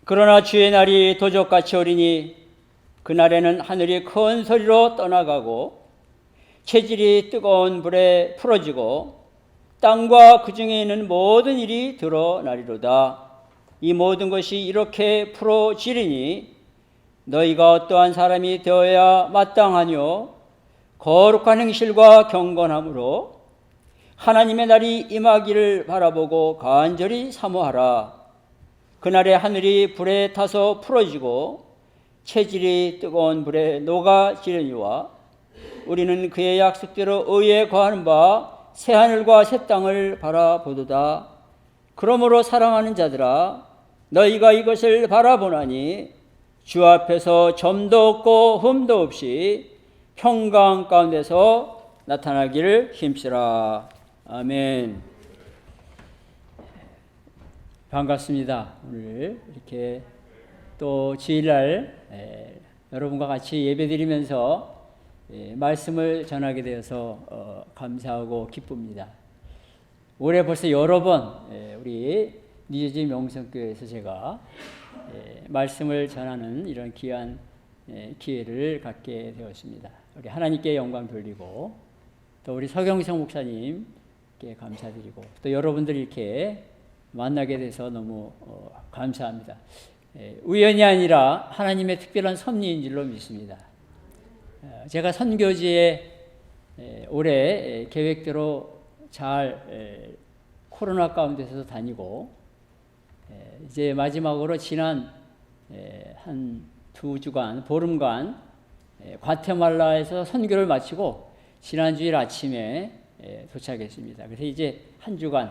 그러나 주의 날이 도적같이 오리니 그날에는 하늘이 큰 소리로 떠나가고 체질이 뜨거운 불에 풀어지고 땅과 그 중에 있는 모든 일이 드러나리로다. 이 모든 것이 이렇게 풀어지리니 너희가 어떠한 사람이 되어야 마땅하뇨? 거룩한 행실과 경건함으로 하나님의 날이 임하기를 바라보고 간절히 사모하라. 그날에 하늘이 불에 타서 풀어지고 체질이 뜨거운 불에 녹아지려니와 우리는 그의 약속대로 의에 거하는 바 새하늘과 새 땅을 바라보도다. 그러므로 사랑하는 자들아, 너희가 이것을 바라보나니 주 앞에서 점도 없고 흠도 없이 평강 가운데서 나타나기를 힘쓰라. 아멘. 반갑습니다. 오늘 이렇게 또 주일날 여러분과 같이 예배드리면서 말씀을 전하게 되어서 감사하고 기쁩니다. 올해 벌써 여러 번 우리 뉴저지 명성교회에서 제가 말씀을 전하는 이런 귀한 기회를 갖게 되었습니다. 우리 하나님께 영광 돌리고 또 우리 서경성 목사님께 감사드리고 또 여러분들이 이렇게 만나게 돼서 너무 감사합니다. 우연이 아니라 하나님의 특별한 섭리인 줄로 믿습니다. 제가 선교지에 올해 계획대로 잘 코로나 가운데서 다니고 이제 마지막으로 지난 한 2주간 보름간 과테말라에서 선교를 마치고 지난주일 아침에 도착했습니다. 그래서 이제 한 주간이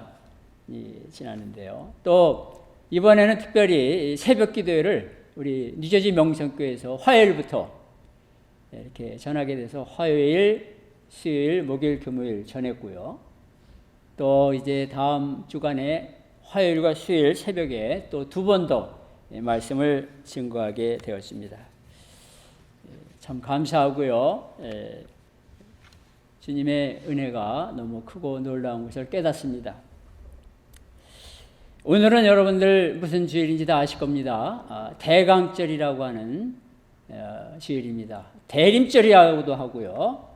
지났는데요. 또 이번에는 특별히 새벽 기도회를 우리 뉴저지 명성교회에서 화요일부터 이렇게 전하게 돼서 화요일, 수요일, 목요일, 금요일 전했고요. 또 이제 다음 주간에 화요일과 수요일 새벽에 또 2번 더 말씀을 증거하게 되었습니다. 참 감사하고요. 주님의 은혜가 너무 크고 놀라운 것을 깨닫습니다. 오늘은 여러분들 무슨 주일인지 다 아실 겁니다. 대강절이라고 하는 주일입니다. 대림절이라고도 하고요.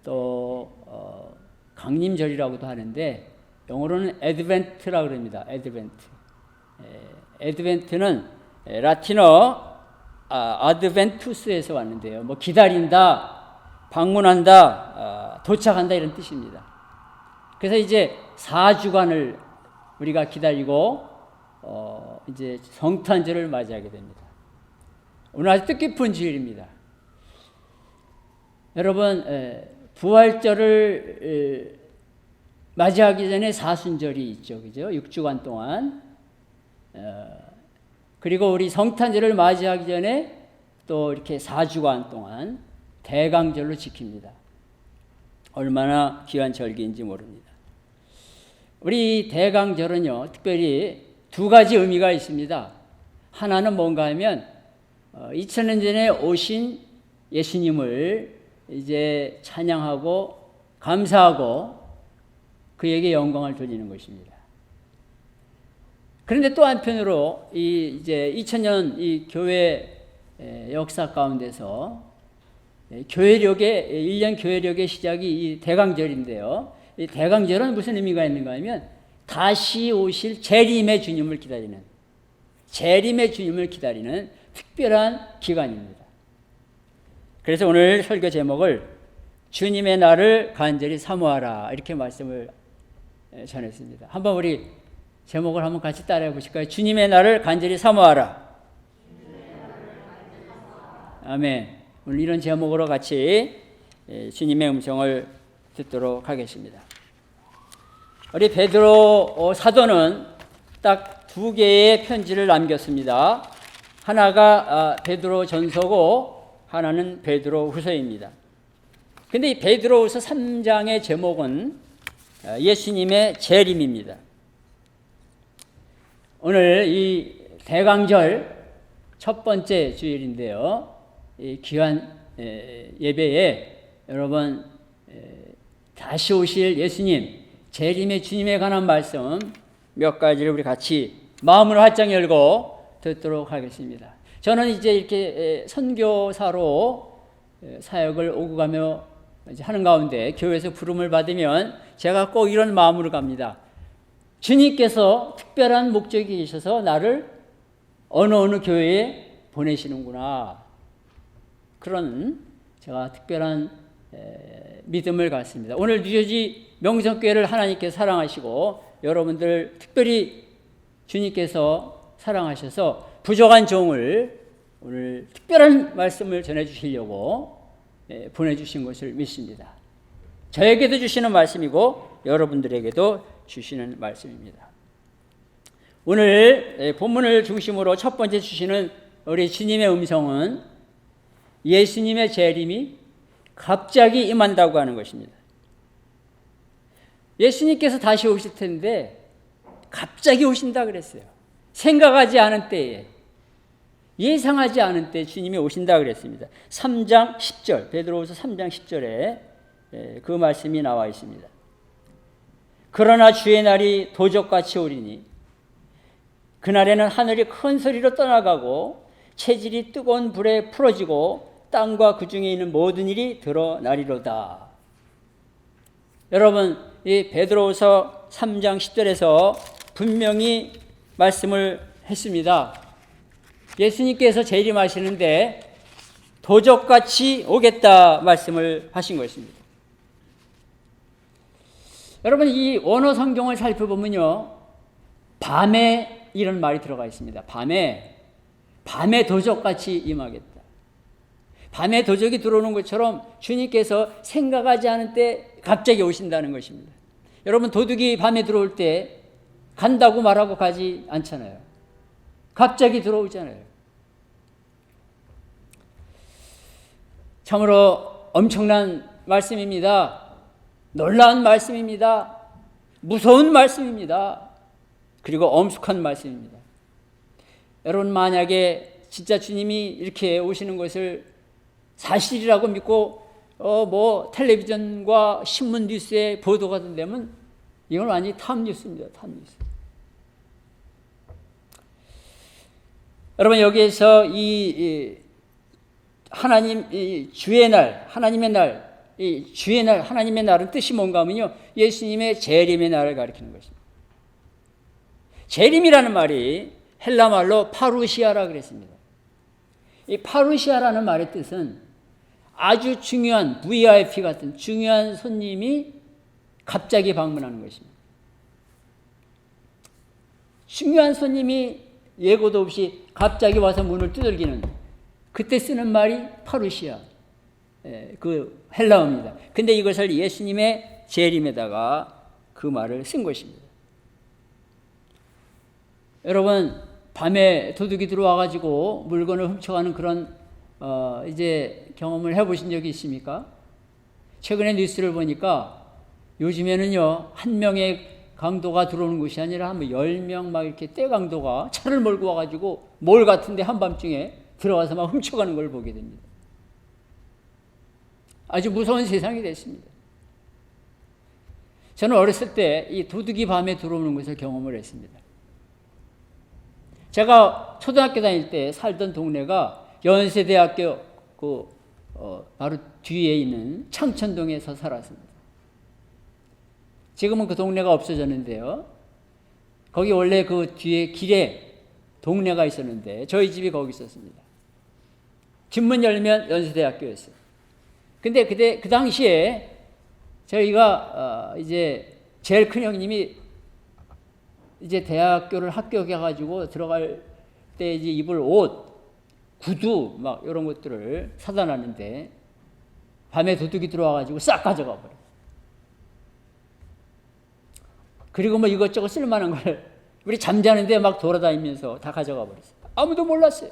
또 강림절이라고도 하는데 영어로는 애드벤트라고 합니다. 애드벤트. 애드벤트는 라틴어 아드벤투스에서 왔는데요. 뭐 기다린다, 방문한다, 도착한다 이런 뜻입니다. 그래서 이제 4주간을 우리가 기다리고 이제 성탄절을 맞이하게 됩니다. 오늘 아주 뜻깊은 주일입니다. 여러분 부활절을 맞이하기 전에 사순절이 있죠, 그죠? 6주간 동안. 그리고 우리 성탄절을 맞이하기 전에 또 이렇게 4주간 동안 대강절로 지킵니다. 얼마나 귀한 절기인지 모릅니다. 우리 대강절은요, 특별히 2가지 의미가 있습니다. 하나는 뭔가 하면 2000년 전에 오신 예수님을 이제 찬양하고 감사하고 그에게 영광을 돌리는 것입니다. 그런데 또 한편으로 이제 2000년 이 교회 역사 가운데서 교회력의 1년 교회력의 시작이 이 대강절인데요. 이 대강절은 무슨 의미가 있는가 하면 다시 오실 재림의 주님을 기다리는 특별한 기간입니다. 그래서 오늘 설교 제목을 주님의 날을 간절히 사모하라 이렇게 말씀을 전했습니다. 한번 우리 제목을 한번 같이 따라해 보실까요? 주님의 날을 간절히 사모하라. 아멘. 오늘 이런 제목으로 같이 주님의 음성을 듣도록 하겠습니다. 우리 베드로 사도는 딱 2개의 편지를 남겼습니다. 하나가 베드로 전서고 하나는 베드로 후서입니다. 근데 이 베드로 후서 3장의 제목은 예수님의 재림입니다. 오늘 이 대강절 첫 번째 주일인데요. 이 귀한 예배에 여러분 다시 오실 예수님, 재림의 주님에 관한 말씀 몇 가지를 우리 같이 마음을 활짝 열고 듣도록 하겠습니다. 저는 이제 이렇게 선교사로 사역을 오고 가며 하는 가운데 교회에서 부름을 받으면 제가 꼭 이런 마음으로 갑니다. 주님께서 특별한 목적이 계셔서 나를 어느 교회에 보내시는구나. 그런 제가 특별한 믿음을 갖습니다. 오늘 뉴저지 명성교회를 하나님께서 사랑하시고 여러분들 특별히 주님께서 사랑하셔서 부족한 종을 오늘 특별한 말씀을 전해주시려고 보내주신 것을 믿습니다. 저에게도 주시는 말씀이고 여러분들에게도 주시는 말씀입니다. 오늘 본문을 중심으로 첫 번째 주시는 우리 주님의 음성은 예수님의 재림이 갑자기 임한다고 하는 것입니다. 예수님께서 다시 오실 텐데 갑자기 오신다 그랬어요. 생각하지 않은 때에, 예상하지 않은 때 주님이 오신다 그랬습니다. 3장 10절, 베드로후서 3장 10절에 그 말씀이 나와 있습니다. 그러나 주의 날이 도적같이 오리니 그날에는 하늘이 큰 소리로 떠나가고 체질이 뜨거운 불에 풀어지고 땅과 그 중에 있는 모든 일이 드러나리로다. 여러분, 이 베드로후서 3장 10절에서 분명히 말씀을 했습니다. 예수님께서 재림하시는데 도적같이 오겠다 말씀을 하신 것입니다. 여러분, 이 원어 성경을 살펴보면요, 밤에 이런 말이 들어가 있습니다. 밤에 도적같이 임하겠다. 밤에 도적이 들어오는 것처럼 주님께서 생각하지 않은 때 갑자기 오신다는 것입니다. 여러분, 도둑이 밤에 들어올 때 간다고 말하고 가지 않잖아요. 갑자기 들어오잖아요. 참으로 엄청난 말씀입니다. 놀라운 말씀입니다. 무서운 말씀입니다. 그리고 엄숙한 말씀입니다. 여러분, 만약에 진짜 주님이 이렇게 오시는 것을 사실이라고 믿고 텔레비전과 신문 뉴스에 보도가 된다면 이건 완전히 탑뉴스입니다. 탑뉴스. 여러분, 여기에서 이 하나님 주의 날, 하나님의 날, 이 주의 날, 하나님의 날은 뜻이 뭔가 하면요, 예수님의 재림의 날을 가리키는 것입니다. 재림이라는 말이 헬라 말로 파루시아라 그랬습니다. 이 파루시아라는 말의 뜻은 아주 중요한 VIP 같은 중요한 손님이 갑자기 방문하는 것입니다. 중요한 손님이 예고도 없이 갑자기 와서 문을 두들기는, 그때 쓰는 말이 파루시아, 그 헬라어입니다. 근데 이것을 예수님의 재림에다가 그 말을 쓴 것입니다. 여러분, 밤에 도둑이 들어와가지고 물건을 훔쳐가는 그런 이제 경험을 해보신 적이 있습니까? 최근에 뉴스를 보니까 요즘에는요, 한 명의 강도가 들어오는 것이 아니라 한 10명 막 이렇게 떼강도가 차를 몰고 와가지고 몰 같은데 한밤중에 들어와서 막 훔쳐가는 걸 보게 됩니다. 아주 무서운 세상이 됐습니다. 저는 어렸을 때 이 도둑이 밤에 들어오는 것을 경험을 했습니다. 제가 초등학교 다닐 때 살던 동네가 연세대학교 바로 뒤에 있는 창천동에서 살았습니다. 지금은 그 동네가 없어졌는데요. 거기 원래 그 뒤에 길에 동네가 있었는데 저희 집이 거기 있었습니다. 집문 열면 연세대학교였어요. 근데 그때 그 당시에 저희가 이제 제일 큰 형님이 이제 대학교를 합격해가지고 들어갈 때 이제 입을 옷, 구두 막 이런 것들을 사다 놨는데 밤에 도둑이 들어와가지고 싹 가져가 버려요. 그리고 뭐 이것저것 쓸만한 걸 우리 잠자는데 막 돌아다니면서 다 가져가 버렸어요. 아무도 몰랐어요.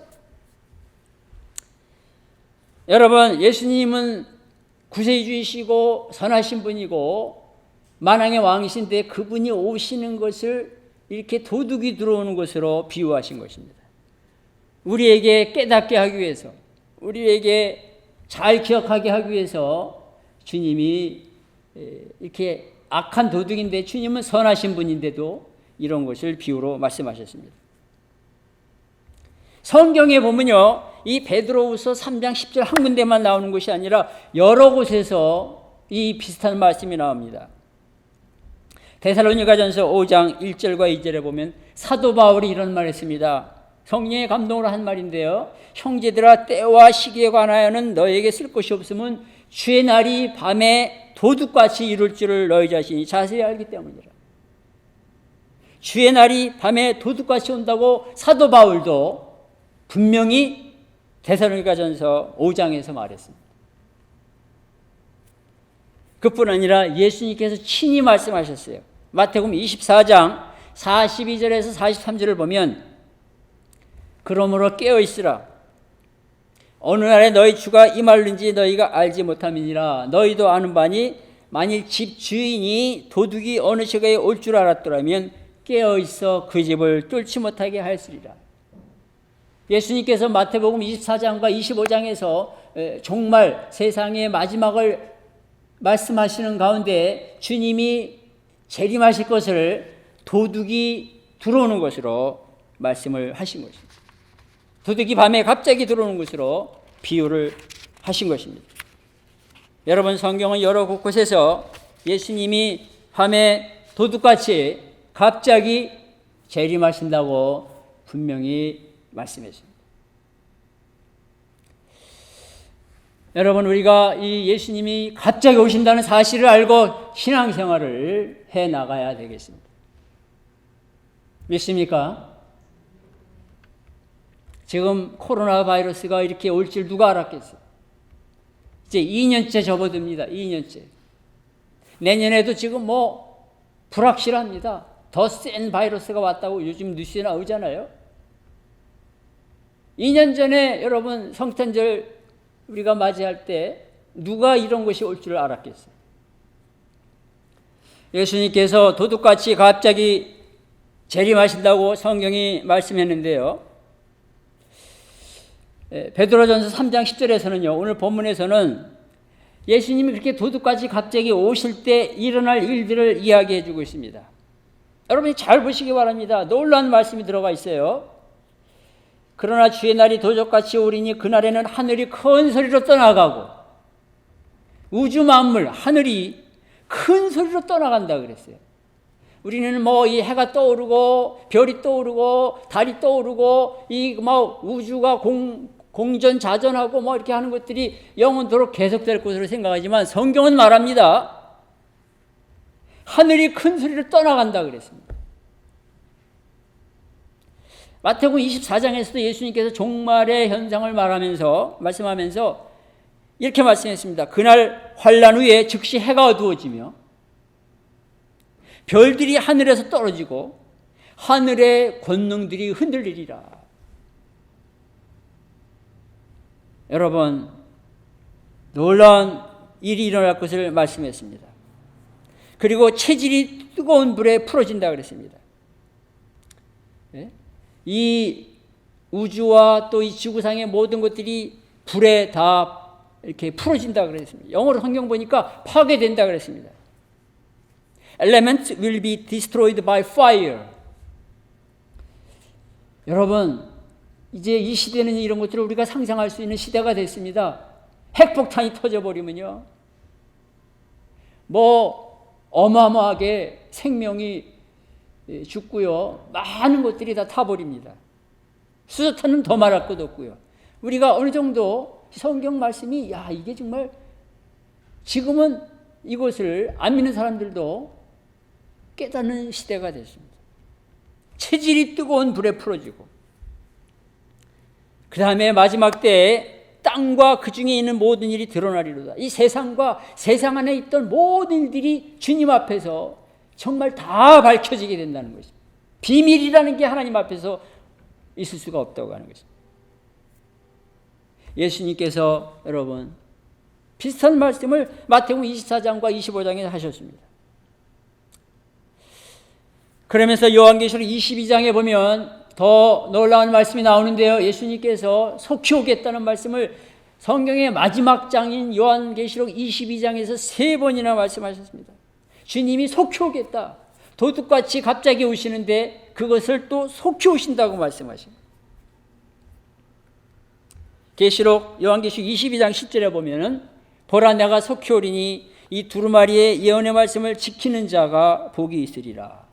여러분, 예수님은 구세주이시고 선하신 분이고 만왕의 왕이신데 그분이 오시는 것을 이렇게 도둑이 들어오는 것으로 비유하신 것입니다. 우리에게 깨닫게 하기 위해서, 우리에게 잘 기억하게 하기 위해서 주님이 이렇게 악한 도둑인데 주님은 선하신 분인데도 이런 것을 비유로 말씀하셨습니다. 성경에 보면요, 이 베드로후서 3장 10절 한 군데만 나오는 것이 아니라 여러 곳에서 이 비슷한 말씀이 나옵니다. 데살로니가전서 5장 1절과 2절에 보면 사도 바울이 이런 말을 했습니다. 성령의 감동으로 한 말인데요. 형제들아, 때와 시기에 관하여는 너에게 쓸 것이 없으면 주의 날이 밤에 도둑같이 이룰 줄을 너희 자신이 자세히 알기 때문이라. 주의 날이 밤에 도둑같이 온다고 사도 바울도 분명히 데살로니가전서 5장에서 말했습니다. 그뿐 아니라 예수님께서 친히 말씀하셨어요. 마태복음 24장 42절에서 43절을 보면 그러므로 깨어있으라. 어느 날에 너희 주가 임할는지 너희가 알지 못함이니라. 너희도 아는 바니 만일 집 주인이 도둑이 어느 시각에 올 줄 알았더라면 깨어있어 그 집을 뚫지 못하게 하였으리라. 예수님께서 마태복음 24장과 25장에서 정말 세상의 마지막을 말씀하시는 가운데 주님이 재림하실 것을 도둑이 들어오는 것으로 말씀을 하신 것입니다. 도둑이 밤에 갑자기 들어오는 것으로 비유를 하신 것입니다. 여러분, 성경은 여러 곳곳에서 예수님이 밤에 도둑같이 갑자기 재림하신다고 분명히 말씀했습니다. 여러분, 우리가 이 예수님이 갑자기 오신다는 사실을 알고 신앙생활을 해 나가야 되겠습니다. 믿습니까? 지금 코로나 바이러스가 이렇게 올 줄 누가 알았겠어요? 이제 2년째 접어듭니다. 2년째. 내년에도 지금 불확실합니다. 더 센 바이러스가 왔다고 요즘 뉴스에 나오잖아요. 2년 전에 여러분 성탄절 우리가 맞이할 때 누가 이런 것이 올 줄 알았겠어요? 예수님께서 도둑같이 갑자기 재림하신다고 성경이 말씀했는데요. 베드로전서 3장 10절에서는요, 오늘 본문에서는 예수님이 그렇게 도둑같이 갑자기 오실 때 일어날 일들을 이야기해 주고 있습니다. 여러분이 잘 보시기 바랍니다. 놀라운 말씀이 들어가 있어요. 그러나 주의 날이 도적같이 오리니 그날에는 하늘이 큰 소리로 떠나가고 우주 만물, 하늘이 큰 소리로 떠나간다 그랬어요. 우리는 이 해가 떠오르고 별이 떠오르고 달이 떠오르고 이 우주가 공전자전하고 이렇게 하는 것들이 영원토록 계속될 것으로 생각하지만 성경은 말합니다. 하늘이 큰 소리로 떠나간다 그랬습니다. 마태복음 24장에서도 예수님께서 종말의 현상을 말씀하면서 이렇게 말씀했습니다. 그날 환란 후에 즉시 해가 어두워지며 별들이 하늘에서 떨어지고 하늘의 권능들이 흔들리리라. 여러분, 놀라운 일이 일어날 것을 말씀했습니다. 그리고 체질이 뜨거운 불에 풀어진다 그랬습니다. 이 우주와 또 이 지구상의 모든 것들이 불에 다 이렇게 풀어진다 그랬습니다. 영어로 성경 보니까 파괴된다 그랬습니다. Elements will be destroyed by fire. 여러분, 이제 이 시대는 이런 것들을 우리가 상상할 수 있는 시대가 됐습니다. 핵폭탄이 터져버리면요, 어마어마하게 생명이 죽고요, 많은 것들이 다 타버립니다. 수소탄은 더 말할 것도 없고요. 우리가 어느 정도 성경 말씀이 이게 정말 지금은 이것을 안 믿는 사람들도 깨닫는 시대가 됐습니다. 체질이 뜨거운 불에 풀어지고 그 다음에 마지막 때에 땅과 그 중에 있는 모든 일이 드러나리로다. 이 세상과 세상 안에 있던 모든 일들이 주님 앞에서 정말 다 밝혀지게 된다는 것입니다. 비밀이라는 게 하나님 앞에서 있을 수가 없다고 하는 것입니다. 예수님께서 여러분 비슷한 말씀을 마태복음 24장과 25장에 하셨습니다. 그러면서 요한계시록 22장에 보면 더 놀라운 말씀이 나오는데요. 예수님께서 속히 오겠다는 말씀을 성경의 마지막 장인 요한계시록 22장에서 3번이나 말씀하셨습니다. 주님이 속히 오겠다. 도둑같이 갑자기 오시는데 그것을 또 속히 오신다고 말씀하십니다. 계시록 요한계시록 22장 10절에 보면은 보라 내가 속히 오리니 이 두루마리의 예언의 말씀을 지키는 자가 복이 있으리라.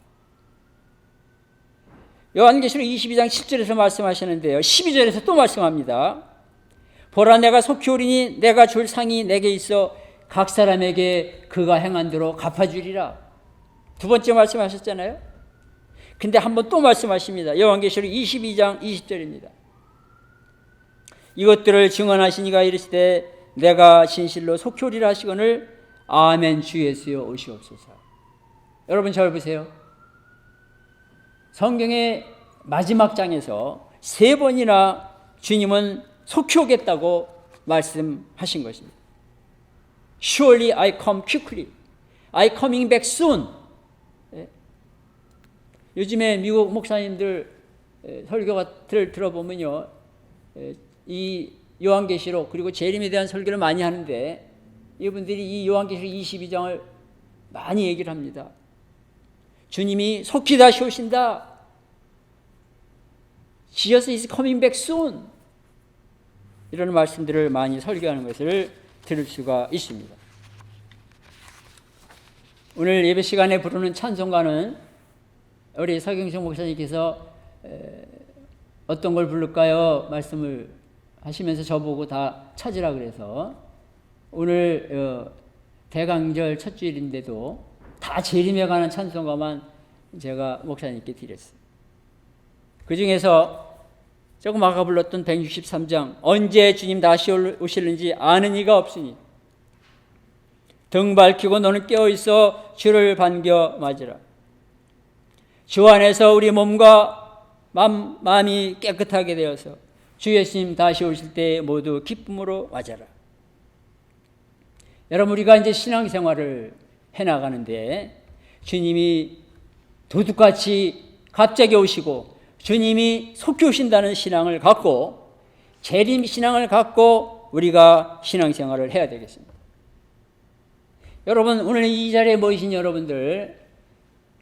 요한계시록 22장 10절에서 말씀하시는데요. 12절에서 또 말씀합니다. 보라 내가 속히 오리니 내가 줄 상이 내게 있어 각 사람에게 그가 행한 대로 갚아주리라. 두 번째 말씀하셨잖아요. 근데 한 번 또 말씀하십니다. 요한계시록 22장 20절입니다. 이것들을 증언하시니가 이르시되 내가 진실로 속히 오리라 하시거늘 아멘 주 예수여 오시옵소서. 여러분 잘 보세요. 성경의 마지막 장에서 세 번이나 주님은 속히 오겠다고 말씀하신 것입니다. Surely I come quickly. I coming back soon. 요즘에 미국 목사님들 설교를 들어보면요, 이 요한계시록 그리고 재림에 대한 설교를 많이 하는데 이분들이 이 요한계시록 22장을 많이 얘기를 합니다. 주님이 속히 다시 오신다. Jesus is coming back soon. 이런 말씀들을 많이 설교하는 것을 들을 수가 있습니다. 오늘 예배 시간에 부르는 찬송가는 우리 서경식 목사님께서 어떤 걸 부를까요? 말씀을 하시면서 저보고 다 찾으라 그래서 오늘 대강절 첫 주일인데도 다 재림에 관한 찬송가만 제가 목사님께 드렸어요. 그 중에서 조금 아까 불렀던 163장 언제 주님 다시 오실는지 아는 이가 없으니 등 밝히고 너는 깨어있어 주를 반겨 맞으라. 주 안에서 우리 몸과 마음이 깨끗하게 되어서 주 예수님 다시 오실 때 모두 기쁨으로 맞아라. 여러분 우리가 이제 신앙생활을 해나가는데 주님이 도둑같이 갑자기 오시고 주님이 속히 오신다는 신앙을 갖고 재림 신앙을 갖고 우리가 신앙생활을 해야 되겠습니다. 여러분 오늘 이 자리에 모이신 여러분들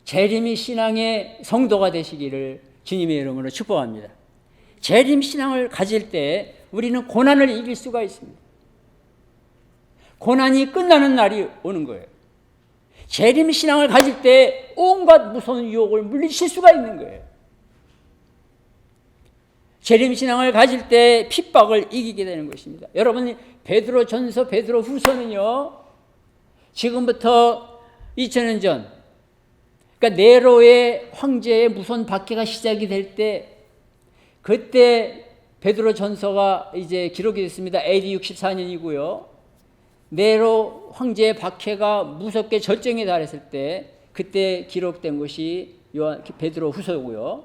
재림이 신앙의 성도가 되시기를 주님의 이름으로 축복합니다. 재림 신앙을 가질 때 우리는 고난을 이길 수가 있습니다. 고난이 끝나는 날이 오는 거예요. 재림 신앙을 가질 때 온갖 무서운 유혹을 물리칠 수가 있는 거예요. 재림 신앙을 가질 때 핍박을 이기게 되는 것입니다. 여러분 베드로 전서 베드로 후서는요. 지금부터 2000년 전 그러니까 네로의 황제의 무서운 박해가 시작이 될 때 그때 베드로 전서가 이제 기록이 됐습니다. AD 64년이고요. 네로 황제의 박해가 무섭게 절정에 달했을 때 그때 기록된 것이 베드로 후서고요.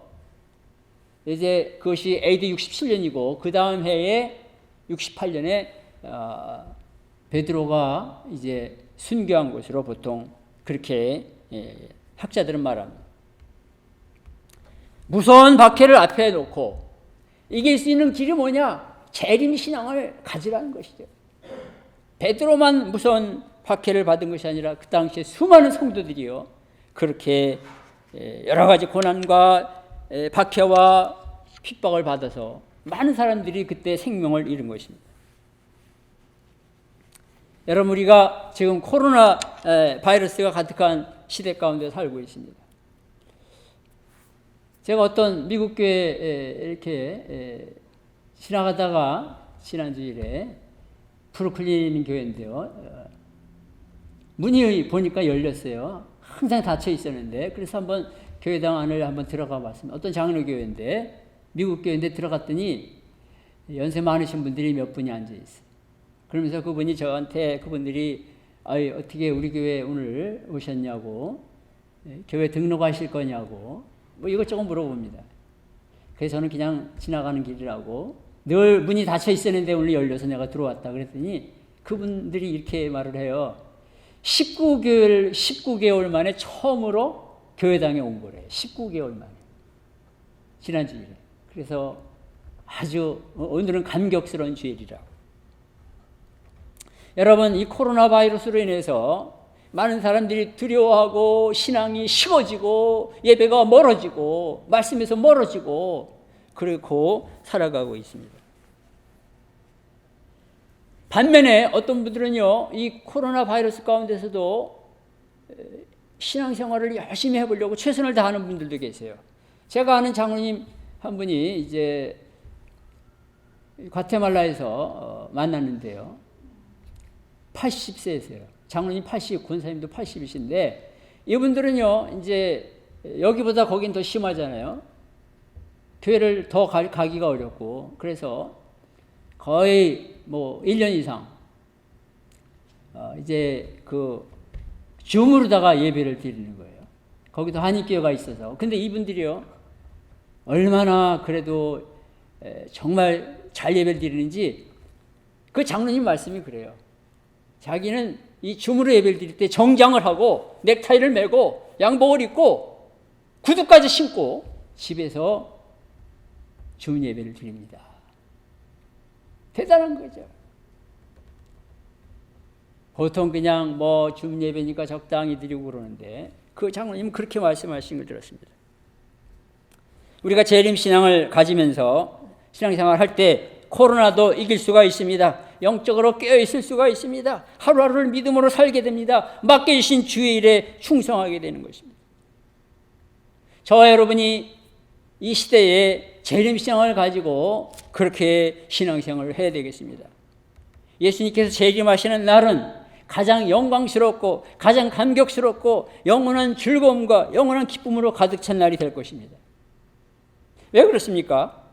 이제 그것이 AD 67년이고 그 다음 해에 68년에 베드로가 이제 순교한 것으로 보통 그렇게 학자들은 말합니다. 무서운 박해를 앞에 놓고 이길 수 있는 길이 뭐냐? 재림 신앙을 가지라는 것이죠. 베드로만 무서운 박해를 받은 것이 아니라 그 당시에 수많은 성도들이요 그렇게 여러 가지 고난과 박해와 핍박을 받아서 많은 사람들이 그때 생명을 잃은 것입니다. 여러분 우리가 지금 코로나 바이러스가 가득한 시대 가운데 살고 있습니다. 제가 어떤 미국 교회에 이렇게 지나가다가 지난주일에 브루클린 교회인데요. 문이 보니까 열렸어요. 항상 닫혀 있었는데 그래서 한번 교회당 안을 한번 들어가 봤습니다. 어떤 장로교회인데 미국 교회인데 들어갔더니 연세 많으신 분들이 몇 분이 앉아 있어요. 그러면서 그분이 저한테 그분들이 어떻게 우리 교회 오늘 오셨냐고 교회 등록하실 거냐고 뭐 이것저것 물어봅니다. 그래서 저는 그냥 지나가는 길이라고 늘 문이 닫혀 있었는데 오늘 열려서 내가 들어왔다 그랬더니 그분들이 이렇게 말을 해요. 19개월 만에 처음으로 교회당에 온 거래요. 19개월 만에. 지난주일에. 그래서 아주 오늘은 감격스러운 주일이라고. 여러분 이 코로나 바이러스로 인해서 많은 사람들이 두려워하고 신앙이 식어지고 예배가 멀어지고 말씀에서 멀어지고 그렇고 살아가고 있습니다. 반면에 어떤 분들은요, 이 코로나 바이러스 가운데서도 신앙생활을 열심히 해보려고 최선을 다하는 분들도 계세요. 제가 아는 장로님 한 분이 이제 과테말라에서 만났는데요. 80세세요. 장로님 80, 권사님도 80이신데 이분들은요, 이제 여기보다 거긴 더 심하잖아요. 교회를 더 가기가 어렵고, 그래서 거의 뭐 1년 이상 이제 그 줌으로다가 예배를 드리는 거예요. 거기도 한인교회가 있어서. 근데 이분들이요, 얼마나 그래도 정말 잘 예배를 드리는지 그 장로님 말씀이 그래요. 자기는 이 줌으로 예배를 드릴 때 정장을 하고 넥타이를 매고 양복을 입고 구두까지 신고 집에서 줌 예배를 드립니다. 대단한 거죠. 보통 그냥 뭐 줌 예배니까 적당히 드리고 그러는데 그 장로님은 그렇게 말씀하신 걸 들었습니다. 우리가 재림신앙을 가지면서 신앙생활 할 때 코로나도 이길 수가 있습니다. 영적으로 깨어있을 수가 있습니다. 하루하루를 믿음으로 살게 됩니다. 맡겨주신 주의 일에 충성하게 되는 것입니다. 저와 여러분이 이 시대에 재림신앙을 가지고 그렇게 신앙생활을 해야 되겠습니다. 예수님께서 재림하시는 날은 가장 영광스럽고 가장 감격스럽고 영원한 즐거움과 영원한 기쁨으로 가득 찬 날이 될 것입니다. 왜 그렇습니까?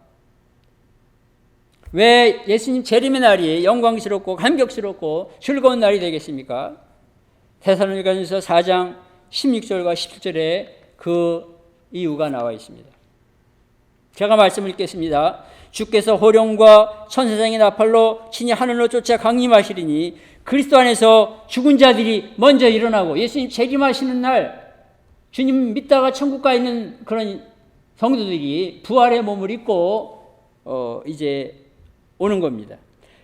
왜 예수님 재림의 날이 영광스럽고 감격스럽고 즐거운 날이 되겠습니까? 데살로니가전서 4장 16절과 17절에 그 이유가 나와 있습니다. 제가 말씀을 읽겠습니다. 주께서 호령과 천사장의 나팔로 친히 하늘로 쫓아 강림하시리니 그리스도 안에서 죽은 자들이 먼저 일어나고, 예수님 재림하시는 날 주님 믿다가 천국 가 있는 그런 성도들이 부활의 몸을 입고 이제 오는 겁니다.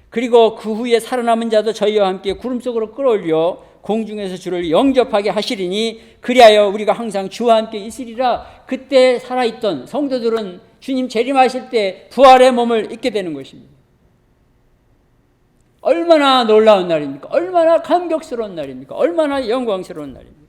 그리고 그 후에 살아남은 자도 저희와 함께 구름 속으로 끌어올려 공중에서 주를 영접하게 하시리니 그리하여 우리가 항상 주와 함께 있으리라. 그때 살아있던 성도들은 주님 재림하실 때 부활의 몸을 입게 되는 것입니다. 얼마나 놀라운 날입니까? 얼마나 감격스러운 날입니까? 얼마나 영광스러운 날입니까?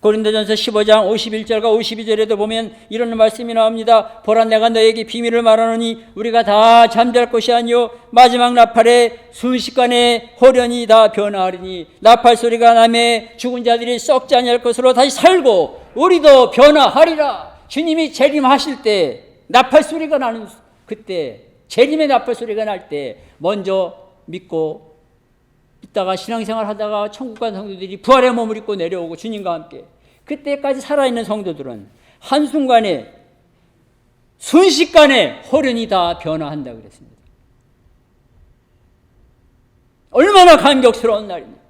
고린도전서 15장 51절과 52절에도 보면 이런 말씀이 나옵니다. 보라, 내가 너에게 비밀을 말하노니 우리가 다 잠잘 것이 아니요 마지막 나팔에 순식간에 호련히 다 변화하리니 나팔 소리가 나매 죽은 자들이 썩지 아니할 것으로 다시 살고 우리도 변화하리라. 주님이 재림하실 때 나팔 소리가 나는 그때, 재림의 나팔 소리가 날 때 먼저 믿고 있다가 신앙생활 하다가 천국 간 성도들이 부활의 몸을 입고 내려오고 주님과 함께, 그때까지 살아있는 성도들은 한순간에 순식간에 호련히 다 변화한다 그랬습니다. 얼마나 감격스러운 날입니까?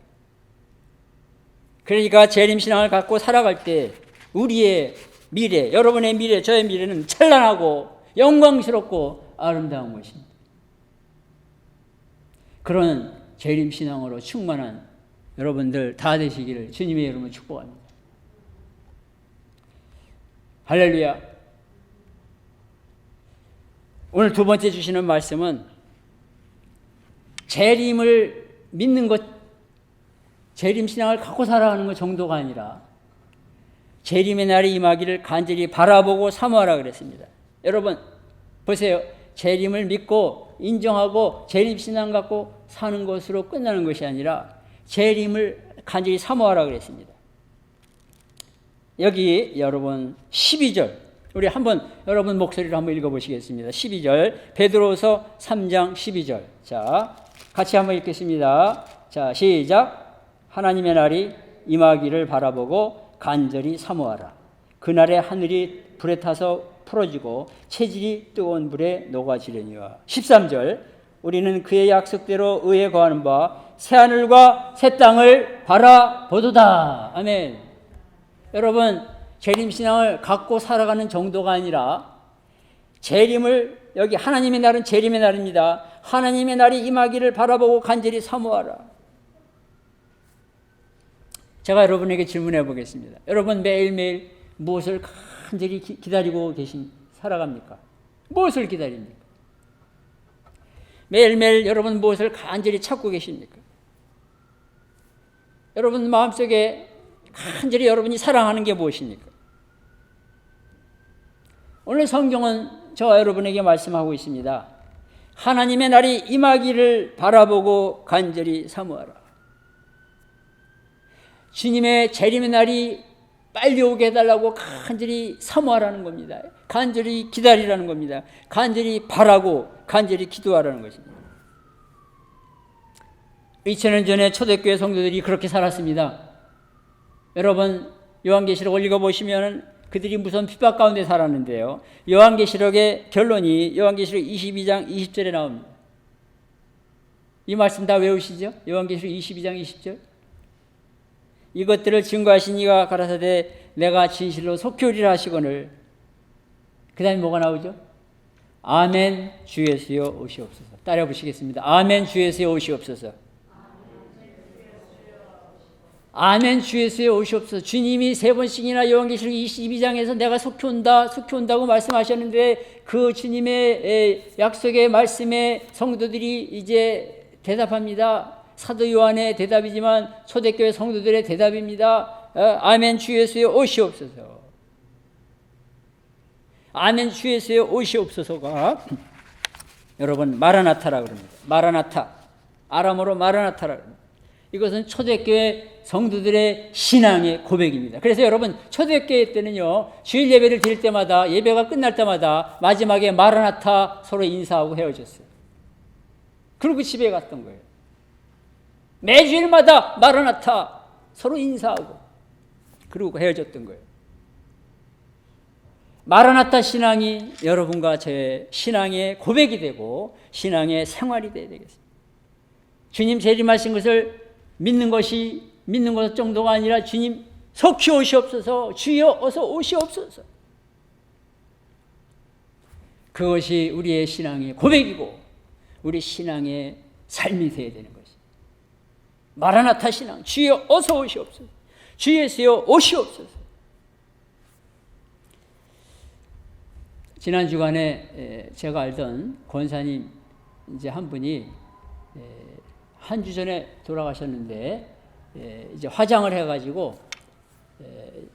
그러니까 재림신앙을 갖고 살아갈 때 우리의 미래, 여러분의 미래, 저의 미래는 찬란하고 영광스럽고 아름다운 것입니다. 그런 재림신앙으로 충만한 여러분들 다 되시기를 주님의 이름으로 축복합니다. 할렐루야. 오늘 두 번째 주시는 말씀은 재림을 믿는 것, 재림신앙을 갖고 살아가는 것 정도가 아니라 재림의 날이 임하기를 간절히 바라보고 사모하라 그랬습니다. 여러분 보세요. 재림을 믿고 인정하고 재림신앙 갖고 사는 것으로 끝나는 것이 아니라 재림을 간절히 사모하라 그랬습니다. 여기 여러분 12절, 우리 한번 여러분 목소리로 한번 읽어보시겠습니다. 12절, 베드로서 3장 12절. 자, 같이 한번 읽겠습니다. 자, 시작. 하나님의 날이 임하기를 바라보고 간절히 사모하라. 그날에 하늘이 불에 타서 풀어지고 체질이 뜨거운 불에 녹아지려니와. 13절, 우리는 그의 약속대로 의에 거하는 바 새하늘과 새 땅을 바라보도다. 아멘. 여러분, 재림신앙을 갖고 살아가는 정도가 아니라 재림을, 여기 하나님의 날은 재림의 날입니다. 하나님의 날이 임하기를 바라보고 간절히 사모하라. 제가 여러분에게 질문해 보겠습니다. 여러분 매일매일 무엇을 간절히 기다리고 살아갑니까? 무엇을 기다립니까? 매일매일 여러분 무엇을 간절히 찾고 계십니까? 여러분 마음속에 간절히 여러분이 사랑하는 게 무엇입니까? 오늘 성경은 저와 여러분에게 말씀하고 있습니다. 하나님의 날이 임하기를 바라보고 간절히 사모하라. 주님의 재림의 날이 빨리 오게 해달라고 간절히 사모하라는 겁니다. 간절히 기다리라는 겁니다. 간절히 바라고 간절히 기도하라는 것입니다. 2000년 전에 초대교회 성도들이 그렇게 살았습니다. 여러분 요한계시록을 읽어보시면 그들이 무슨 핍박 가운데 살았는데요. 요한계시록의 결론이 요한계시록 22장 20절에 나옵니다. 이 말씀 다 외우시죠? 요한계시록 22장 20절. 이것들을 증거하신 이가 가라사대 내가 진실로 속히 오리라 하시거늘. 그 다음에 뭐가 나오죠? 아멘 주 예수여 오시옵소서. 따라 보시겠습니다. 아멘 주 예수여 오시옵소서. 아멘 주 예수여 오시옵소서. 주님이 3번씩이나 요한계시록 22장에서 내가 속히 온다 속히 온다고 말씀하셨는데 그 주님의 약속의 말씀에 성도들이 이제 대답합니다. 사도 요한의 대답이지만 초대교회 성도들의 대답입니다. 아멘 주 예수여 오시옵소서. 아멘 주 예수여 오시옵소서가 여러분 마라나타라고 그럽니다. 마라나타, 아람어로 마라나타라고 합니다. 이것은 초대교회 성도들의 신앙의 고백입니다. 그래서 여러분 초대교회 때는요, 주일 예배를 드릴 때마다, 예배가 끝날 때마다 마지막에 마라나타 서로 인사하고 헤어졌어요. 그리고 집에 갔던 거예요. 매주일마다 마라나타 서로 인사하고 그리고 헤어졌던 거예요. 마라나타 신앙이 여러분과 제 신앙의 고백이 되고 신앙의 생활이 되어야 되겠습니다. 주님 재림하신 것을 믿는 것 정도가 아니라 주님 속히 오시옵소서, 주여 어서 오시옵소서. 그것이 우리의 신앙의 고백이고 우리 신앙의 삶이 되어야 되는 것입니다. 마라나타 신앙, 주여 어서 오시옵소서, 주 예수여 오시옵소서. 지난 주간에 제가 알던 권사님 이제 한 분이 한 주 전에 돌아가셨는데 이제 화장을 해가지고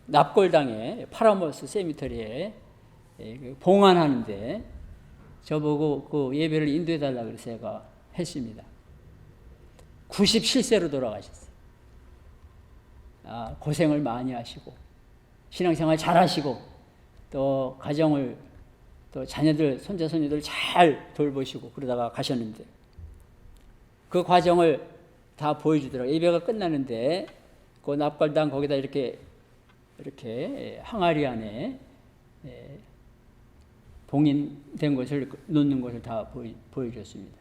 납골당에 파라모스 세미터리에 봉안하는데 저보고 그 예배를 인도해달라고 그래서 제가 했습니다. 97세로 돌아가셨어요. 고생을 많이 하시고 신앙생활 잘 하시고 또 가정을 또 자녀들 손자 손녀들 잘 돌보시고 그러다가 가셨는데 그 과정을 다 보여주더라고요. 예배가 끝나는데 그 납골당 거기다 이렇게 항아리 안에 봉인된 것을 놓는 것을 다 보여줬습니다.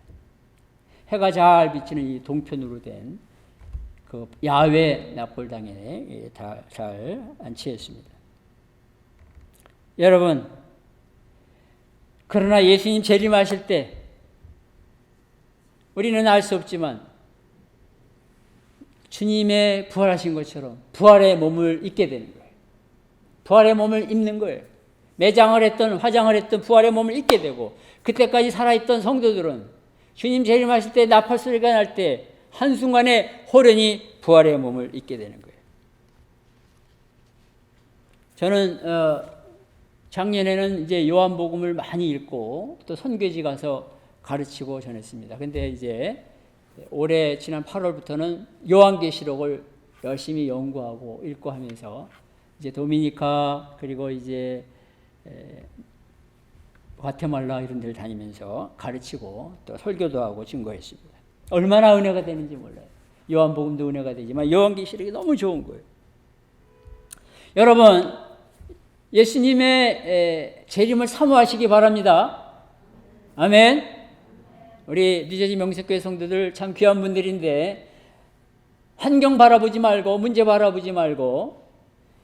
해가 잘 비치는 이 동편으로 된 그 야외 납골당에 다 잘 안치했습니다. 여러분, 그러나 예수님 재림하실 때 우리는 알 수 없지만 주님의 부활하신 것처럼 부활의 몸을 입게 되는 거예요. 부활의 몸을 입는 거예요. 매장을 했던 화장을 했던 부활의 몸을 입게 되고 그때까지 살아있던 성도들은 주님 재림하실 때 나팔 소리가 날 때 한순간에 호련히 부활의 몸을 입게 되는 거예요. 저는 작년에는 이제 요한복음을 많이 읽고 또 선교지 가서 가르치고 전했습니다. 근데 이제 올해 지난 8월부터는 요한계시록을 열심히 연구하고 읽고 하면서 이제 도미니카 그리고 이제 과테말라 이런 데를 다니면서 가르치고 또 설교도 하고 증거했습니다. 얼마나 은혜가 되는지 몰라요. 요한복음도 은혜가 되지만 요한계시록이 너무 좋은 거예요. 여러분, 예수님의 재림을 사모하시기 바랍니다. 아멘. 우리 뉴저지 명색교회 성도들 참 귀한 분들인데 환경 바라보지 말고 문제 바라보지 말고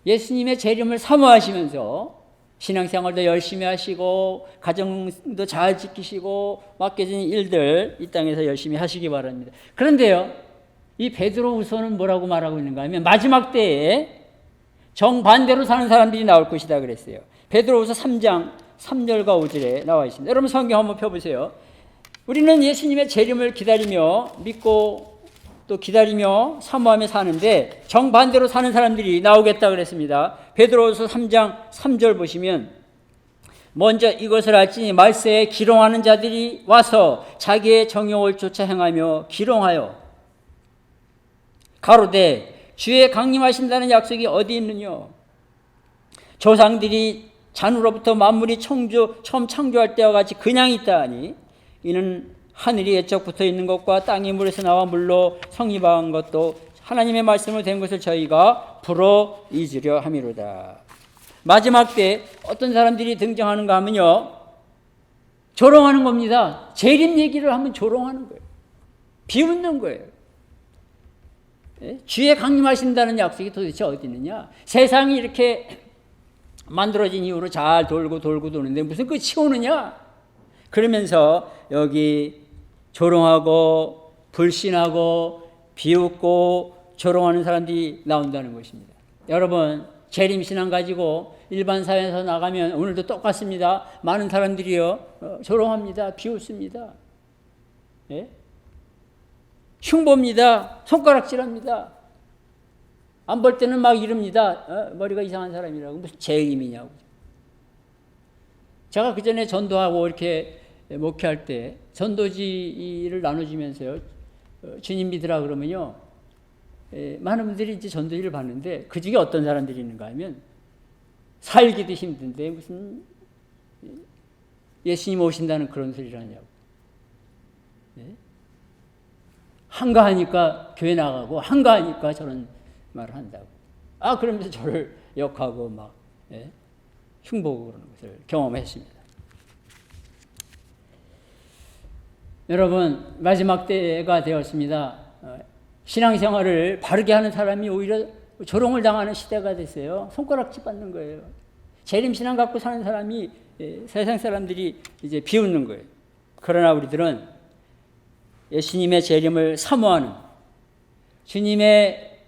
예수님의 재림을 사모하시면서 신앙생활도 열심히 하시고 가정도 잘 지키시고 맡겨진 일들 이 땅에서 열심히 하시기 바랍니다. 그런데요, 이 베드로후서는 뭐라고 말하고 있는가 하면 마지막 때에 정반대로 사는 사람들이 나올 것이다 그랬어요. 베드로후서 3장 3절과 5절에 나와 있습니다. 여러분 성경 한번 펴보세요. 우리는 예수님의 재림을 기다리며 믿고 또 기다리며 사모하며 사는데 정반대로 사는 사람들이 나오겠다 그랬습니다. 베드로후서 3장 3절 보시면 먼저 이것을 알지니 말세에 기롱하는 자들이 와서 자기의 정욕을 쫓아 행하며 기롱하여 가로되 주의 강림하신다는 약속이 어디 있느냐. 조상들이 잔으로부터 만물이 처음 창조할 때와 같이 그냥 있다 하니 이는 하늘이 애적 붙어 있는 것과 땅이 물에서 나와 물로 성립한 것도 하나님의 말씀으로 된 것을 저희가 불어 잊으려 함이로다. 마지막 때 어떤 사람들이 등장하는가 하면요, 조롱하는 겁니다. 재림 얘기를 하면 조롱하는 거예요. 비웃는 거예요. 주의 강림하신다는 약속이 도대체 어디 있느냐. 세상이 이렇게 만들어진 이후로 잘 돌고 도는데 무슨 끝이 오느냐. 그러면서 여기 조롱하고 불신하고 비웃고 조롱하는 사람들이 나온다는 것입니다. 여러분, 재림신앙 가지고 일반 사회에서 나가면 오늘도 똑같습니다. 많은 사람들이요, 조롱합니다. 비웃습니다. 예? 흉보입니다. 손가락질합니다. 안 볼 때는 막 이릅니다. 머리가 이상한 사람이라고. 무슨 재림이냐고. 제가 그 전에 전도하고 이렇게 목회할 때 전도지를 나눠주면서요, 주님 믿으라 그러면요, 많은 분들이 이제 전도지를 받는데 그 중에 어떤 사람들이 있는가 하면 살기도 힘든데 무슨 예수님 오신다는 그런 소리를 하냐고. 한가하니까 교회 나가고 한가하니까 저런 말을 한다고. 그러면서 저를 욕하고 막 흉보고 그러는 것을 경험했습니다. 여러분, 마지막 때가 되었습니다. 신앙생활을 바르게 하는 사람이 오히려 조롱을 당하는 시대가 됐어요. 손가락질 받는 거예요. 재림신앙 갖고 사는 사람이 세상 사람들이 이제 비웃는 거예요. 그러나 우리들은 예수님의 재림을 사모하는, 주님의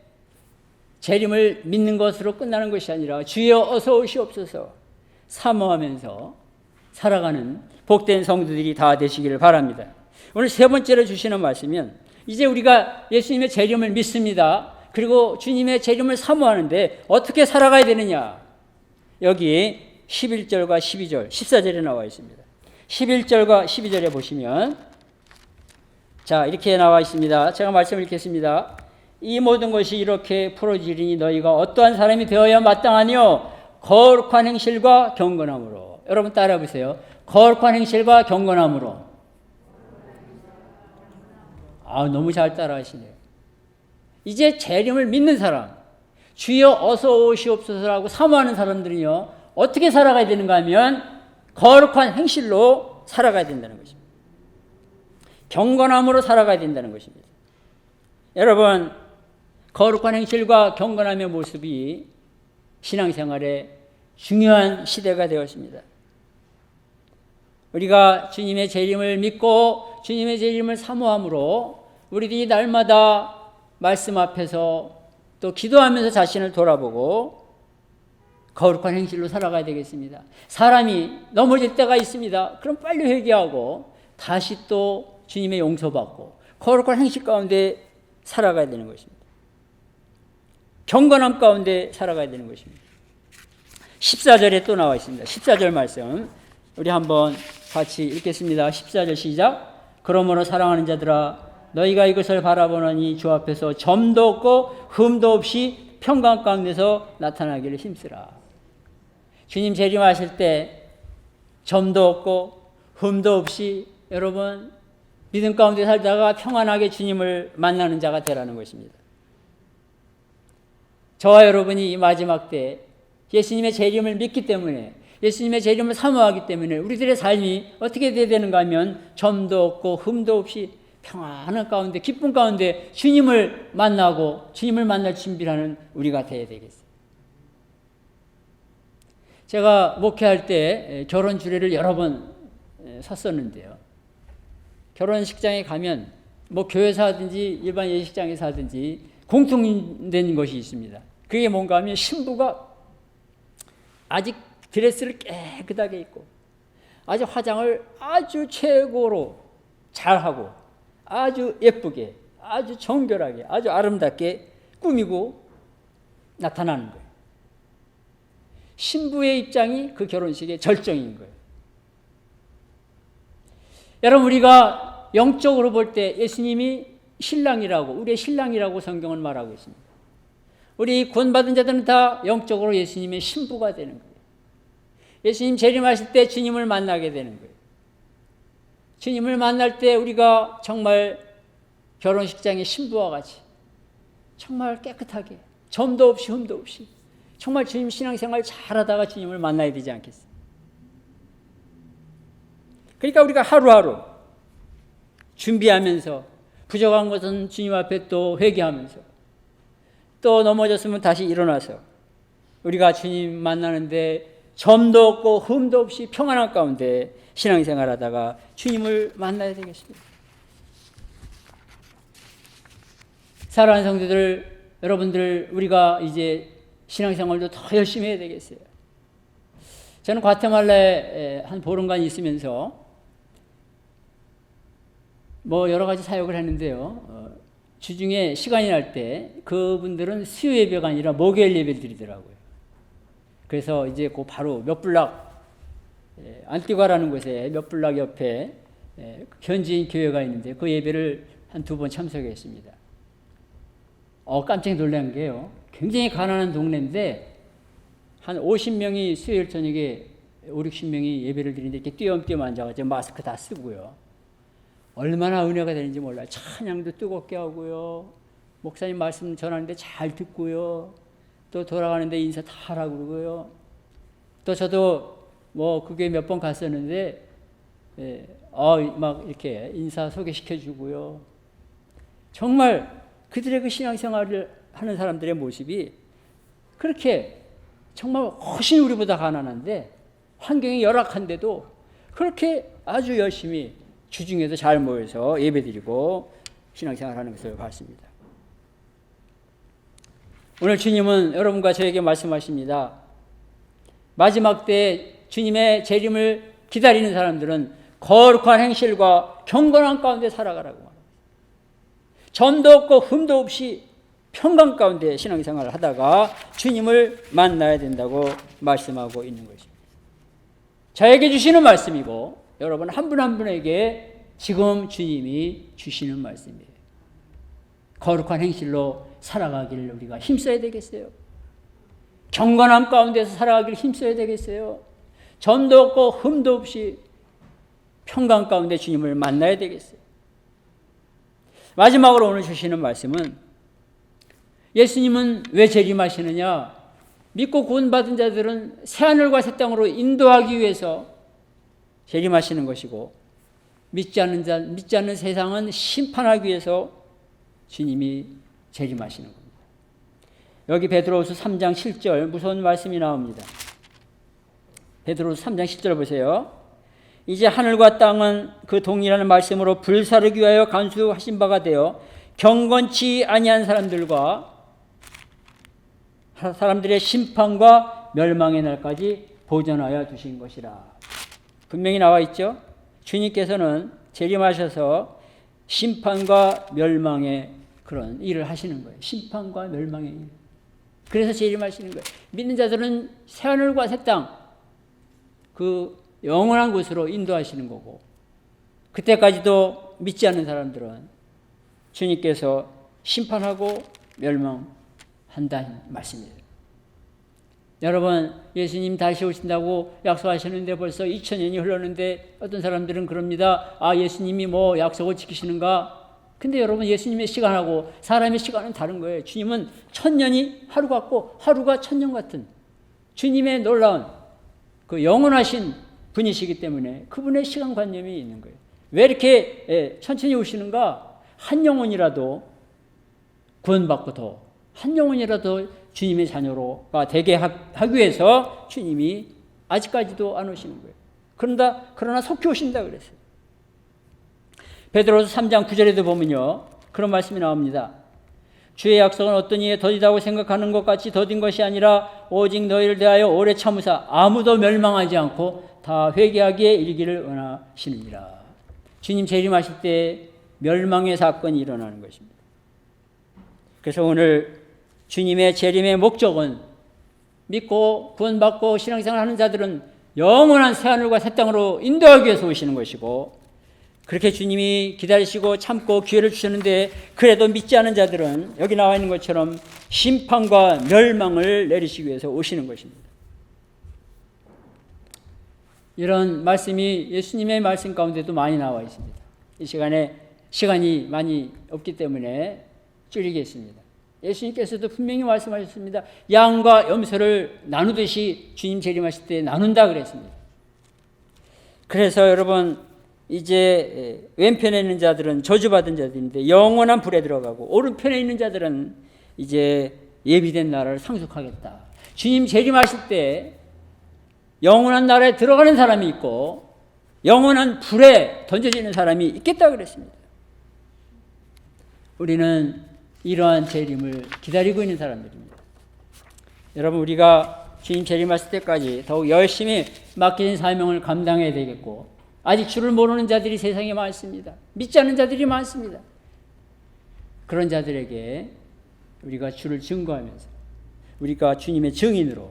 재림을 믿는 것으로 끝나는 것이 아니라 주여 어서 오시옵소서 사모하면서 살아가는 복된 성도들이 다 되시기를 바랍니다. 오늘 세 번째로 주시는 말씀은 이제 우리가 예수님의 재림을 믿습니다. 그리고 주님의 재림을 사모하는데 어떻게 살아가야 되느냐. 여기 11절과 12절, 14절에 나와 있습니다. 11절과 12절에 보시면 자, 이렇게 나와 있습니다. 제가 말씀을 읽겠습니다. 이 모든 것이 이렇게 풀어지리니 너희가 어떠한 사람이 되어야 마땅하니요, 거룩한 행실과 경건함으로. 여러분 따라해 보세요. 거룩한 행실과 경건함으로. 너무 잘 따라하시네요. 이제 재림을 믿는 사람, 주여 어서 오시옵소서라고 사모하는 사람들은요, 어떻게 살아가야 되는가 하면 거룩한 행실로 살아가야 된다는 것입니다. 경건함으로 살아가야 된다는 것입니다. 여러분, 거룩한 행실과 경건함의 모습이 신앙생활의 중요한 시대가 되었습니다. 우리가 주님의 재림을 믿고 주님의 재림을 사모함으로 우리들이 날마다 말씀 앞에서 또 기도하면서 자신을 돌아보고 거룩한 행실로 살아가야 되겠습니다. 사람이 넘어질 때가 있습니다. 그럼 빨리 회개하고 다시 또 주님의 용서받고 거룩한 행실 가운데 살아가야 되는 것입니다. 경건함 가운데 살아가야 되는 것입니다. 14절에 또 나와 있습니다. 14절 말씀 우리 한번 같이 읽겠습니다. 14절 시작. 그러므로 사랑하는 자들아, 너희가 이것을 바라보느니 주 앞에서 점도 없고 흠도 없이 평강 가운데서 나타나기를 힘쓰라. 주님 재림하실 때 점도 없고 흠도 없이 여러분 믿음 가운데 살다가 평안하게 주님을 만나는 자가 되라는 것입니다. 저와 여러분이 이 마지막 때 예수님의 재림을 믿기 때문에, 예수님의 재림을 사모하기 때문에 우리들의 삶이 어떻게 돼야 되는가 하면 점도 없고 흠도 없이 평안한 가운데, 기쁨 가운데 주님을 만나고 주님을 만날 준비를 하는 우리가 되어야 되겠어요. 제가 목회할 때 결혼 주례를 여러 번 섰었는데요. 결혼식장에 가면 뭐 교회에서 하든지 일반 예식장에서 하든지 공통된 것이 있습니다. 그게 뭔가 하면 신부가 아직 드레스를 깨끗하게 입고 아주 화장을 아주 최고로 잘하고 아주 예쁘게, 아주 정결하게, 아주 아름답게 꾸미고 나타나는 거예요. 신부의 입장이 그 결혼식의 절정인 거예요. 여러분, 우리가 영적으로 볼 때 예수님이 신랑이라고, 우리의 신랑이라고 성경은 말하고 있습니다. 우리 구원받은 자들은 다 영적으로 예수님의 신부가 되는 거예요. 예수님 재림하실 때 주님을 만나게 되는 거예요. 주님을 만날 때 우리가 정말 결혼식장의 신부와 같이 정말 깨끗하게 점도 없이 흠도 없이 정말 주님 신앙생활 잘하다가 주님을 만나야 되지 않겠어요? 그러니까 우리가 하루하루 준비하면서 부족한 것은 주님 앞에 또 회개하면서 또 넘어졌으면 다시 일어나서 우리가 주님 만나는데 점도 없고 흠도 없이 평안한 가운데 신앙생활 하다가 주님을 만나야 되겠습니다. 사랑하는 성도들, 여러분들, 우리가 이제 신앙생활도 더 열심히 해야 되겠어요. 저는 과테말라에 한 보름간 있으면서 여러 가지 사역을 했는데요. 주중에 시간이 날 때 그분들은 수요 예배가 아니라 목요일 예배를 드리더라고요. 그래서 이제 그 바로 몇 블락 안티과라는 곳에 몇 블락 옆에 현지인 교회가 있는데 그 예배를 한 2번 참석했습니다. 깜짝 놀란 게요. 굉장히 가난한 동네인데 한 50명이 수요일 저녁에 5, 60명이 예배를 드리는데 이렇게 띄엄띄엄 앉아가지고 마스크 다 쓰고요. 얼마나 은혜가 되는지 몰라요. 찬양도 뜨겁게 하고요. 목사님 말씀 전하는데 잘 듣고요. 또 돌아가는데 인사 다 하라고 그러고요. 또 저도 그게 몇 번 갔었는데 막 이렇게 인사 소개시켜 주고요. 정말 그들의 그 신앙생활을 하는 사람들의 모습이 그렇게 정말 훨씬 우리보다 가난한데 환경이 열악한데도 그렇게 아주 열심히 주중에도 잘 모여서 예배드리고 신앙생활하는 것을 봤습니다. 오늘 주님은 여러분과 저에게 말씀하십니다. 마지막 때 주님의 재림을 기다리는 사람들은 거룩한 행실과 경건한 가운데 살아가라고 말합니다. 점도 없고 흠도 없이 평강 가운데 신앙생활을 하다가 주님을 만나야 된다고 말씀하고 있는 것입니다. 저에게 주시는 말씀이고 여러분 한 분 한 분에게 지금 주님이 주시는 말씀이에요. 거룩한 행실로 살아가기를 우리가 힘써야 되겠어요. 경건함 가운데서 살아가기를 힘써야 되겠어요. 점도 없고 흠도 없이 평강 가운데 주님을 만나야 되겠어요. 마지막으로 오늘 주시는 말씀은 예수님은 왜 재림하시느냐? 믿고 구원받은 자들은 새하늘과 새 땅으로 인도하기 위해서 재림하시는 것이고 믿지 않는 세상은 심판하기 위해서 주님이 재림하시는 겁니다. 여기 베드로후서 3장 7절 무서운 말씀이 나옵니다. 베드로후서 3장 10절 보세요. 이제 하늘과 땅은 그 동일한 말씀으로 불사르기 위하여 간수하신 바가 되어 경건치 아니한 사람들의 심판과 멸망의 날까지 보존하여 두신 것이라. 분명히 나와 있죠. 주님께서는 재림하셔서 심판과 멸망의 그런 일을 하시는 거예요. 심판과 멸망의 일. 그래서 재림하시는 거예요. 믿는 자들은 새하늘과 새 땅, 그 영원한 곳으로 인도하시는 거고, 그때까지도 믿지 않는 사람들은 주님께서 심판하고 멸망한다는 말씀이에요. 여러분, 예수님 다시 오신다고 약속하셨는데 벌써 2000년이 흘렀는데 어떤 사람들은 그럽니다. 예수님이 약속을 지키시는가? 근데 여러분, 예수님의 시간하고 사람의 시간은 다른 거예요. 주님은 1000년이 하루 같고 하루가 1000년 같은 주님의 놀라운 그 영원하신 분이시기 때문에 그분의 시간관념이 있는 거예요. 왜 이렇게 천천히 오시는가? 한 영혼이라도 구원받고 한 영혼이라도 주님의 자녀로가 되게 하기 위해서 주님이 아직까지도 안 오시는 거예요. 그러나 속히 오신다 그랬어요. 베드로서 3장 9절에도 보면요, 그런 말씀이 나옵니다. 주의 약속은 어떤 이에 더디다고 생각하는 것 같이 더딘 것이 아니라 오직 너희를 대하여 오래 참으사 아무도 멸망하지 않고 다 회개하기에 이르기를 원하시느니라. 주님 재림하실 때 멸망의 사건이 일어나는 것입니다. 그래서 오늘 주님의 재림의 목적은 믿고 구원받고 신앙생활하는 자들은 영원한 새하늘과 새 땅으로 인도하기 위해서 오시는 것이고, 그렇게 주님이 기다리시고 참고 기회를 주셨는데 그래도 믿지 않은 자들은 여기 나와 있는 것처럼 심판과 멸망을 내리시기 위해서 오시는 것입니다. 이런 말씀이 예수님의 말씀 가운데도 많이 나와 있습니다. 이 시간에 시간이 많이 없기 때문에 줄이겠습니다. 예수님께서도 분명히 말씀하셨습니다. 양과 염소를 나누듯이 주님 재림하실 때 나눈다 그랬습니다. 그래서 여러분, 이제 왼편에 있는 자들은 저주받은 자들인데 영원한 불에 들어가고, 오른편에 있는 자들은 이제 예비된 나라를 상속하겠다. 주님 재림하실 때 영원한 나라에 들어가는 사람이 있고 영원한 불에 던져지는 사람이 있겠다 그랬습니다. 우리는 이러한 재림을 기다리고 있는 사람들입니다. 여러분, 우리가 주님 재림하실 때까지 더욱 열심히 맡겨진 사명을 감당해야 되겠고, 아직 주를 모르는 자들이 세상에 많습니다. 믿지 않는 자들이 많습니다. 그런 자들에게 우리가 주를 증거하면서 우리가 주님의 증인으로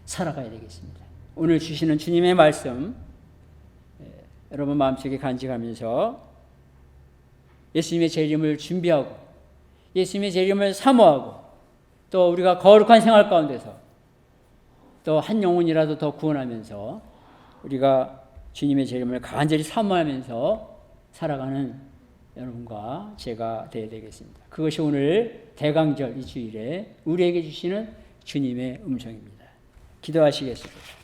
살아가야 되겠습니다. 오늘 주시는 주님의 말씀 여러분 마음속에 간직하면서 예수님의 재림을 준비하고 예수님의 재림을 사모하고, 또 우리가 거룩한 생활 가운데서 또 한 영혼이라도 더 구원하면서 우리가 주님의 재림을 간절히 사모하면서 살아가는 여러분과 제가 되어야 되겠습니다. 그것이 오늘 대강절 이 주일에 우리에게 주시는 주님의 음성입니다. 기도하시겠습니다.